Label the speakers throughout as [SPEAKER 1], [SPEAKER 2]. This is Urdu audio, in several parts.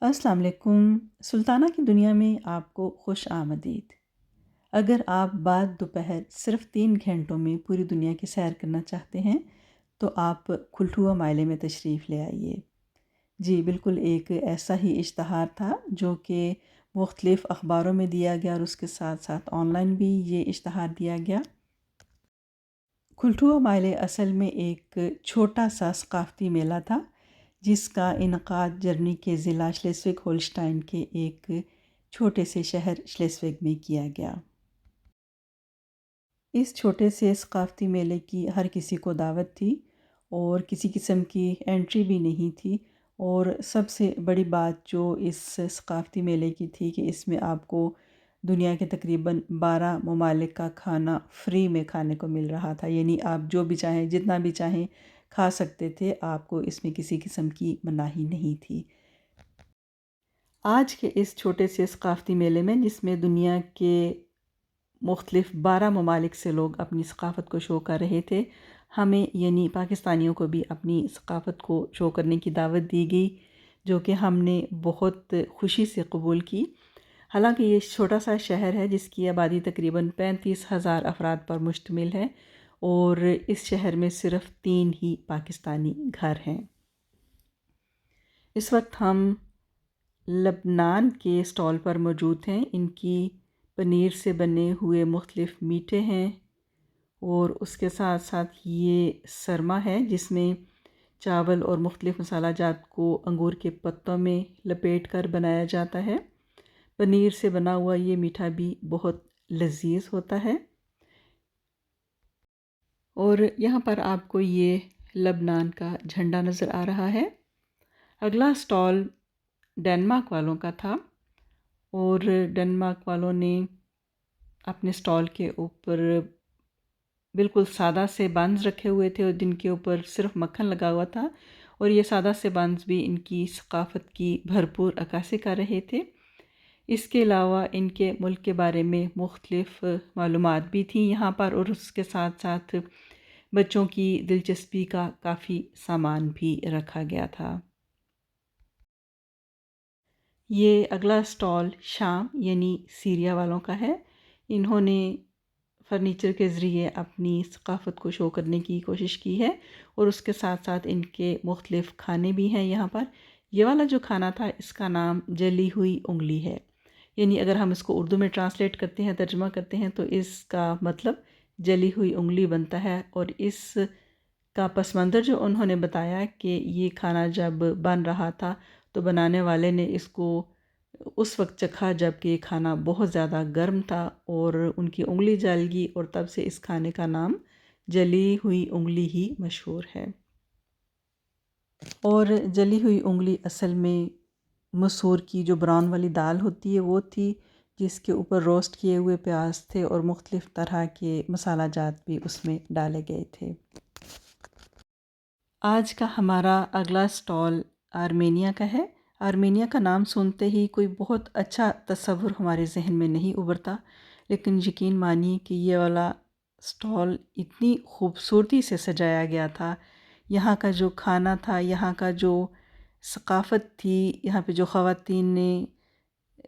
[SPEAKER 1] السلام علیکم۔ سلطانہ کی دنیا میں آپ کو خوش آمدید۔ اگر آپ بعد دوپہر صرف 3 گھنٹوں میں پوری دنیا کی سیر کرنا چاہتے ہیں تو آپ کھلٹھوا مائلے میں تشریف لے آئیے۔ جی بالکل، ایک ایسا ہی اشتہار تھا جو کہ مختلف اخباروں میں دیا گیا اور اس کے ساتھ ساتھ آن لائن بھی یہ اشتہار دیا گیا۔ کھلٹھوا مائلے اصل میں ایک چھوٹا سا ثقافتی میلہ تھا جس کا انعقاد جرمنی کے ضلع شلیسوگ ہولشٹائن کے ایک چھوٹے سے شہر شلیسوگ میں کیا گیا۔ اس چھوٹے سے ثقافتی میلے کی ہر کسی کو دعوت تھی اور کسی قسم کی انٹری بھی نہیں تھی، اور سب سے بڑی بات جو اس ثقافتی میلے کی تھی کہ اس میں آپ کو دنیا کے تقریباً 12 ممالک کا کھانا فری میں کھانے کو مل رہا تھا، یعنی آپ جو بھی چاہیں جتنا بھی چاہیں کھا سکتے تھے، آپ کو اس میں کسی قسم کی مناہی نہیں تھی۔ آج کے اس چھوٹے سے ثقافتی میلے میں جس میں دنیا کے مختلف 12 ممالک سے لوگ اپنی ثقافت کو شو کر رہے تھے، ہمیں یعنی پاکستانیوں کو بھی اپنی ثقافت کو شو کرنے کی دعوت دی گئی، جو کہ ہم نے بہت خوشی سے قبول کی۔ حالانکہ یہ چھوٹا سا شہر ہے جس کی آبادی تقریباً 35,000 افراد پر مشتمل ہے، اور اس شہر میں صرف 3 ہی پاکستانی گھر ہیں۔ اس وقت ہم لبنان کے سٹال پر موجود ہیں۔ ان کی پنیر سے بنے ہوئے مختلف میٹھے ہیں، اور اس کے ساتھ ساتھ یہ سرما ہے جس میں چاول اور مختلف مسالہ جات کو انگور کے پتوں میں لپیٹ کر بنایا جاتا ہے۔ پنیر سے بنا ہوا یہ میٹھا بھی بہت لذیذ ہوتا ہے، اور یہاں پر آپ کو یہ لبنان کا جھنڈا نظر آ رہا ہے۔ اگلا سٹال ڈنمارک والوں کا تھا، اور ڈنمارک والوں نے اپنے سٹال کے اوپر بالکل سادہ سے بنز رکھے ہوئے تھے اور جن کے اوپر صرف مکھن لگا ہوا تھا، اور یہ سادہ سے بنز بھی ان کی ثقافت کی بھرپور عکاسی کر رہے تھے۔ اس کے علاوہ ان کے ملک کے بارے میں مختلف معلومات بھی تھیں یہاں پر، اور اس کے ساتھ ساتھ بچوں کی دلچسپی کا کافی سامان بھی رکھا گیا تھا۔ یہ اگلا سٹال شام یعنی سیریا والوں کا ہے۔ انہوں نے فرنیچر کے ذریعے اپنی ثقافت کو شو کرنے کی کوشش کی ہے، اور اس کے ساتھ ساتھ ان کے مختلف کھانے بھی ہیں یہاں پر۔ یہ والا جو کھانا تھا اس کا نام جلی ہوئی انگلی ہے، یعنی اگر ہم اس کو اردو میں ٹرانسلیٹ کرتے ہیں، ترجمہ کرتے ہیں، تو اس کا مطلب جلی ہوئی انگلی بنتا ہے۔ اور اس کا پس منظر جو انہوں نے بتایا کہ یہ کھانا جب بن رہا تھا تو بنانے والے نے اس کو اس وقت چکھا جب کہ یہ کھانا بہت زیادہ گرم تھا، اور ان کی انگلی جل گئی، اور تب سے اس کھانے کا نام جلی ہوئی انگلی ہی مشہور ہے۔ اور جلی ہوئی انگلی اصل میں مسور کی جو براؤن والی دال ہوتی ہے وہ تھی، جس کے اوپر روسٹ کیے ہوئے پیاز تھے اور مختلف طرح کے مسالہ جات بھی اس میں ڈالے گئے تھے۔ آج کا ہمارا اگلا سٹال آرمینیا کا ہے۔ آرمینیا کا نام سنتے ہی کوئی بہت اچھا تصور ہمارے ذہن میں نہیں ابھرتا، لیکن یقین مانیے کہ یہ والا سٹال اتنی خوبصورتی سے سجایا گیا تھا۔ یہاں کا جو کھانا تھا، یہاں کا جو ثقافت تھی، یہاں پہ جو خواتین نے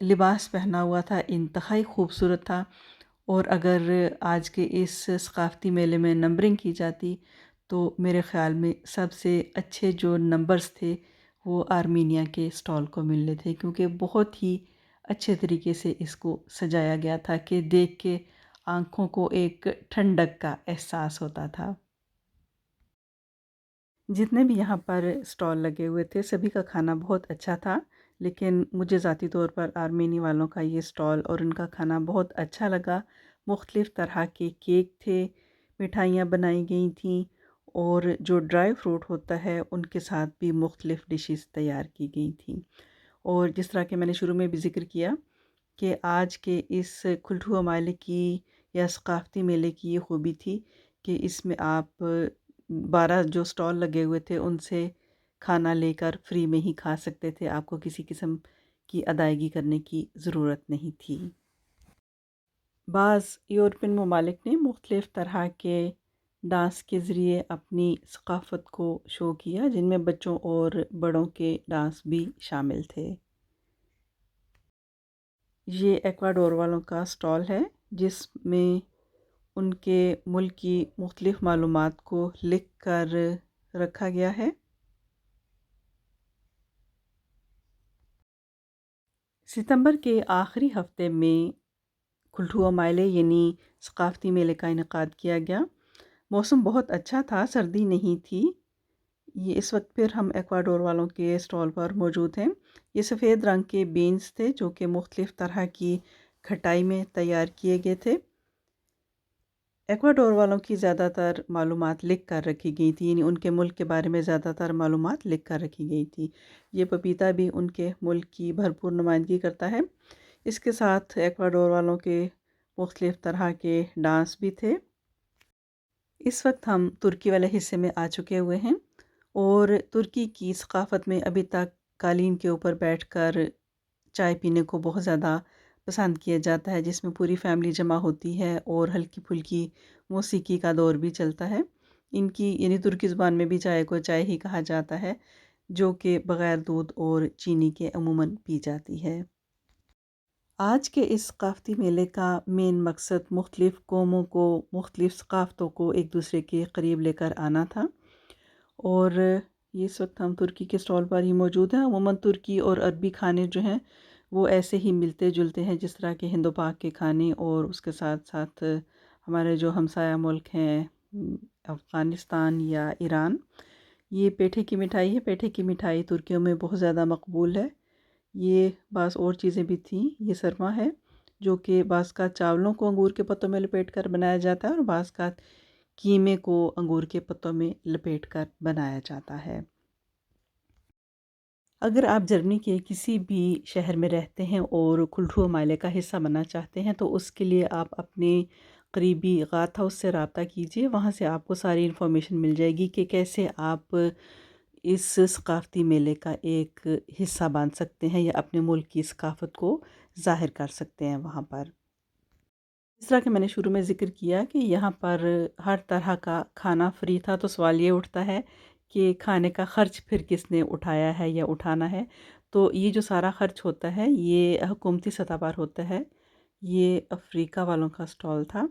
[SPEAKER 1] لباس پہنا ہوا تھا، انتہائی خوبصورت تھا۔ اور اگر آج کے اس ثقافتی میلے میں نمبرنگ کی جاتی تو میرے خیال میں سب سے اچھے جو نمبرز تھے وہ آرمینیا کے سٹال کو ملنے تھے، کیونکہ بہت ہی اچھے طریقے سے اس کو سجایا گیا تھا کہ دیکھ کے آنکھوں کو ایک ٹھنڈک کا احساس ہوتا تھا۔ جتنے بھی یہاں پر سٹال لگے ہوئے تھے سبھی کا کھانا بہت اچھا تھا، لیکن مجھے ذاتی طور پر آرمینی والوں کا یہ سٹال اور ان کا کھانا بہت اچھا لگا۔ مختلف طرح کے کیک تھے، مٹھائیاں بنائی گئی تھیں، اور جو ڈرائی فروٹ ہوتا ہے ان کے ساتھ بھی مختلف ڈشز تیار کی گئی تھیں۔ اور جس طرح کہ میں نے شروع میں بھی ذکر کیا کہ آج کے اس کھلٹھوا میلے کی یا ثقافتی میلے کی یہ خوبی تھی کہ اس میں آپ 12 جو سٹال لگے ہوئے تھے ان سے کھانا لے کر فری میں ہی کھا سکتے تھے، آپ کو کسی قسم کی ادائیگی کرنے کی ضرورت نہیں تھی۔ بعض یورپین ممالک نے مختلف طرح کے ڈانس کے ذریعے اپنی ثقافت کو شو کیا، جن میں بچوں اور بڑوں کے ڈانس بھی شامل تھے۔ یہ ایکواڈور والوں کا سٹال ہے جس میں ان کے ملک کی مختلف معلومات کو لکھ کر رکھا گیا ہے۔ ستمبر کے آخری ہفتے میں کلٹھوا میلے یعنی ثقافتی میلے کا انعقاد کیا گیا۔ موسم بہت اچھا تھا، سردی نہیں تھی۔ یہ اس وقت پھر ہم ایکواڈور والوں کے اسٹال پر موجود ہیں۔ یہ سفید رنگ کے بینز تھے جو کہ مختلف طرح کی کھٹائی میں تیار کیے گئے تھے۔ ایکواڈور والوں کی زیادہ تر معلومات لکھ کر رکھی گئی تھی، یعنی ان کے ملک کے بارے میں زیادہ تر معلومات لکھ کر رکھی گئی تھی۔ یہ پپیتا بھی ان کے ملک کی بھرپور نمائندگی کرتا ہے۔ اس کے ساتھ ایکواڈور والوں کے مختلف طرح کے ڈانس بھی تھے۔ اس وقت ہم ترکی والے حصے میں آ چکے ہوئے ہیں اور ترکی کی ثقافت میں ابھی تک قالین کے اوپر بیٹھ کر چائے پینے کو بہت زیادہ پسند کیا جاتا ہے، جس میں پوری فیملی جمع ہوتی ہے اور ہلکی پھلکی موسیقی کا دور بھی چلتا ہے۔ ان کی یعنی ترکی زبان میں بھی چائے کو چائے ہی کہا جاتا ہے، جو کہ بغیر دودھ اور چینی کے عموماً پی جاتی ہے۔ آج کے اس ثقافتی میلے کا مین مقصد مختلف قوموں کو، مختلف ثقافتوں کو ایک دوسرے کے قریب لے کر آنا تھا، اور اس وقت ہم ترکی کے اسٹال پر ہی موجود ہیں۔ عموماً ترکی اور عربی کھانے جو ہیں وہ ایسے ہی ملتے جلتے ہیں جس طرح کے ہند و پاک کے کھانے، اور اس کے ساتھ ساتھ ہمارے جو ہمسایہ ملک ہیں افغانستان یا ایران۔ یہ پیٹھے کی مٹھائی ہے۔ پیٹھے کی مٹھائی ترکیوں میں بہت زیادہ مقبول ہے۔ یہ بعض اور چیزیں بھی تھیں۔ یہ سرما ہے جو کہ بعض کا چاولوں کو انگور کے پتوں میں لپیٹ کر بنایا جاتا ہے، اور بعض کا قیمے کو انگور کے پتوں میں لپیٹ کر بنایا جاتا ہے۔ اگر آپ جرمنی کے کسی بھی شہر میں رہتے ہیں اور کلٹھوا میلے کا حصہ بننا چاہتے ہیں تو اس کے لیے آپ اپنے قریبی غاتھ ہاؤس سے رابطہ کیجیے۔ وہاں سے آپ کو ساری انفارمیشن مل جائے گی کہ کیسے آپ اس ثقافتی میلے کا ایک حصہ بن سکتے ہیں یا اپنے ملک کی ثقافت کو ظاہر کر سکتے ہیں وہاں پر۔ اس طرح کہ میں نے شروع میں ذکر کیا کہ یہاں پر ہر طرح کا کھانا فری تھا، تو سوال یہ اٹھتا ہے کہ کھانے کا خرچ پھر کس نے اٹھایا ہے یا اٹھانا ہے؟ تو یہ جو سارا خرچ ہوتا ہے یہ حکومتی سطح پر ہوتا ہے۔ یہ افریقہ والوں کا سٹال تھا،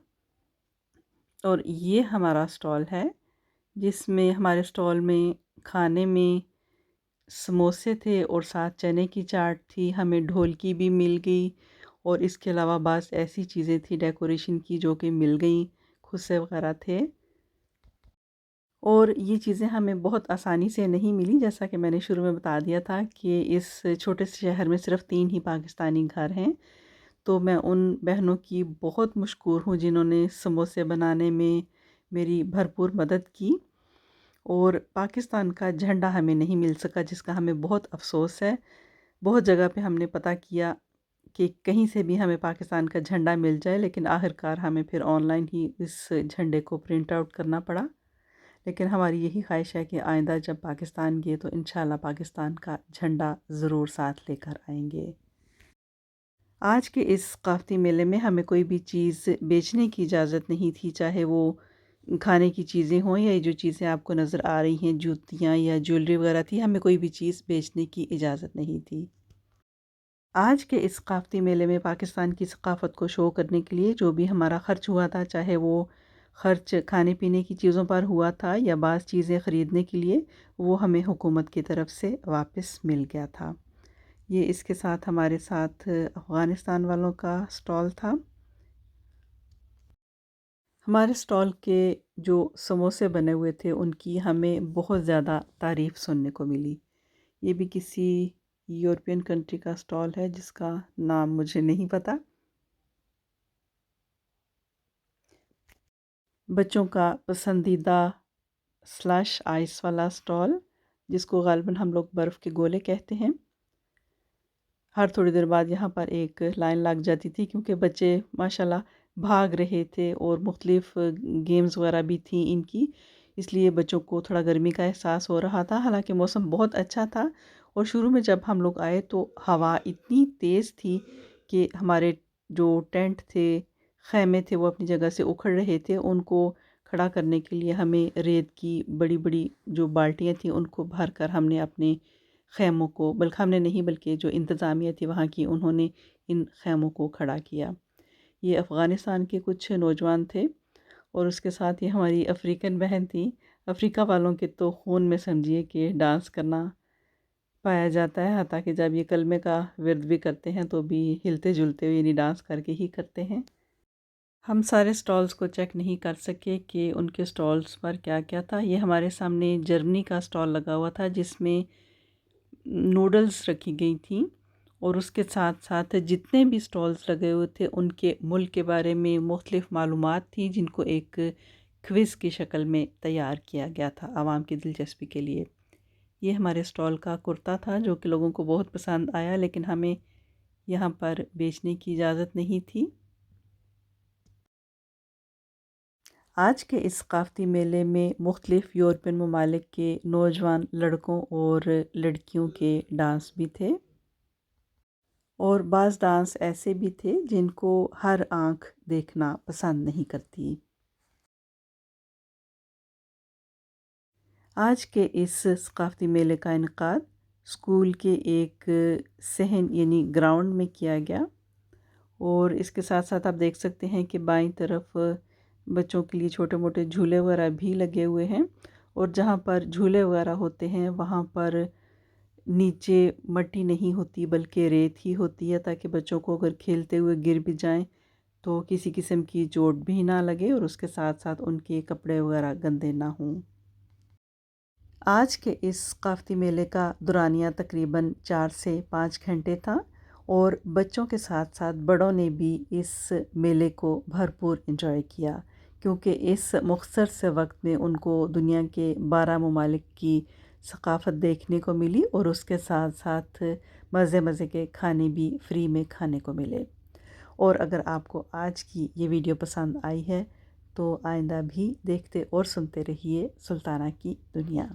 [SPEAKER 1] اور یہ ہمارا سٹال ہے جس میں ہمارے سٹال میں کھانے میں سموسے تھے اور ساتھ چنے کی چاٹ تھی۔ ہمیں ڈھولکی بھی مل گئی، اور اس کے علاوہ بعض ایسی چیزیں تھیں ڈیکوریشن کی جو کہ مل گئیں، خسے وغیرہ تھے۔ اور یہ چیزیں ہمیں بہت آسانی سے نہیں ملی، جیسا کہ میں نے شروع میں بتا دیا تھا کہ اس چھوٹے سے شہر میں صرف 3 ہی پاکستانی گھر ہیں۔ تو میں ان بہنوں کی بہت مشکور ہوں جنہوں نے سموسے بنانے میں میری بھرپور مدد کی، اور پاکستان کا جھنڈا ہمیں نہیں مل سکا جس کا ہمیں بہت افسوس ہے۔ بہت جگہ پہ ہم نے پتہ کیا کہ کہیں سے بھی ہمیں پاکستان کا جھنڈا مل جائے، لیکن آخرکار ہمیں پھر آن لائن ہی اس جھنڈے کو پرنٹ آؤٹ کرنا پڑا۔ لیکن ہماری یہی خواہش ہے کہ آئندہ جب پاکستان گئے تو انشاءاللہ پاکستان کا جھنڈا ضرور ساتھ لے کر آئیں گے۔ آج کے اس ثقافتی میلے میں ہمیں کوئی بھی چیز بیچنے کی اجازت نہیں تھی، چاہے وہ کھانے کی چیزیں ہوں یا جو چیزیں آپ کو نظر آ رہی ہیں جوتیاں یا جویلری وغیرہ تھی، ہمیں کوئی بھی چیز بیچنے کی اجازت نہیں تھی۔ آج کے اس ثقافتی میلے میں پاکستان کی ثقافت کو شو کرنے کے لیے جو بھی ہمارا خرچ ہوا تھا، چاہے وہ خرچ کھانے پینے کی چیزوں پر ہوا تھا یا بعض چیزیں خریدنے کے لیے، وہ ہمیں حکومت کی طرف سے واپس مل گیا تھا۔ یہ اس کے ساتھ ہمارے ساتھ افغانستان والوں کا سٹال تھا۔ ہمارے سٹال کے جو سموسے بنے ہوئے تھے ان کی ہمیں بہت زیادہ تعریف سننے کو ملی۔ یہ بھی کسی یورپین کنٹری کا سٹال ہے جس کا نام مجھے نہیں پتہ۔ بچوں کا پسندیدہ سلش آئس والا سٹال، جس کو غالباً ہم لوگ برف کے گولے کہتے ہیں۔ ہر تھوڑی دیر بعد یہاں پر ایک لائن لگ جاتی تھی کیونکہ بچے ماشاءاللہ بھاگ رہے تھے، اور مختلف گیمز وغیرہ بھی تھیں ان کی، اس لیے بچوں کو تھوڑا گرمی کا احساس ہو رہا تھا۔ حالانکہ موسم بہت اچھا تھا، اور شروع میں جب ہم لوگ آئے تو ہوا اتنی تیز تھی کہ ہمارے جو ٹینٹ تھے، خیمے تھے، وہ اپنی جگہ سے اکھڑ رہے تھے۔ ان کو کھڑا کرنے کے لیے ہمیں ریت کی بڑی بڑی جو بالٹیاں تھیں ان کو بھر کر ہم نے اپنے خیموں کو، بلکہ ہم نے نہیں بلکہ جو انتظامیہ تھی وہاں کی، انہوں نے ان خیموں کو کھڑا کیا۔ یہ افغانستان کے کچھ نوجوان تھے، اور اس کے ساتھ یہ ہماری افریقن بہن تھی۔ افریقہ والوں کے تو خون میں سمجھیے کہ ڈانس کرنا پایا جاتا ہے، حتیٰ کہ جب یہ کلمے کا ورد بھی کرتے ہیں تو بھی ہلتے جلتے ہوئے یعنی ڈانس کر کے ہی کرتے ہیں۔ ہم سارے سٹالز کو چیک نہیں کر سکے کہ ان کے سٹالز پر کیا کیا تھا۔ یہ ہمارے سامنے جرمنی کا سٹال لگا ہوا تھا جس میں نوڈلز رکھی گئی تھیں، اور اس کے ساتھ ساتھ جتنے بھی سٹالز لگے ہوئے تھے ان کے ملک کے بارے میں مختلف معلومات تھیں، جن کو ایک کوئز کی شکل میں تیار کیا گیا تھا عوام کی دلچسپی کے لیے۔ یہ ہمارے سٹال کا کرتا تھا جو کہ لوگوں کو بہت پسند آیا، لیکن ہمیں یہاں پر بیچنے کی اجازت نہیں تھی۔ آج کے اس ثقافتی میلے میں مختلف یورپین ممالک کے نوجوان لڑکوں اور لڑکیوں کے ڈانس بھی تھے، اور بعض ڈانس ایسے بھی تھے جن کو ہر آنکھ دیکھنا پسند نہیں کرتی۔ آج کے اس ثقافتی میلے کا انعقاد اسکول کے ایک صحن یعنی گراؤنڈ میں کیا گیا، اور اس کے ساتھ ساتھ آپ دیکھ سکتے ہیں کہ بائیں طرف بچوں کے لیے چھوٹے موٹے جھولے وغیرہ بھی لگے ہوئے ہیں، اور جہاں پر جھولے وغیرہ ہوتے ہیں وہاں پر نیچے مٹی نہیں ہوتی بلکہ ریت ہی ہوتی ہے، تاکہ بچوں کو اگر کھیلتے ہوئے گر بھی جائیں تو کسی قسم کی چوٹ بھی نہ لگے، اور اس کے ساتھ ساتھ ان کے کپڑے وغیرہ گندے نہ ہوں۔ آج کے اس ثقافتی میلے کا دورانیہ تقریباً 4 سے 5 گھنٹے تھا، اور بچوں کے ساتھ ساتھ بڑوں نے بھی اس میلے کو بھرپور انجوائے کیا، کیونکہ اس مختصر سے وقت میں ان کو دنیا کے 12 ممالک کی ثقافت دیکھنے کو ملی، اور اس کے ساتھ ساتھ مزے مزے کے کھانے بھی فری میں کھانے کو ملے۔ اور اگر آپ کو آج کی یہ ویڈیو پسند آئی ہے تو آئندہ بھی دیکھتے اور سنتے رہیے سلطانہ کی دنیا۔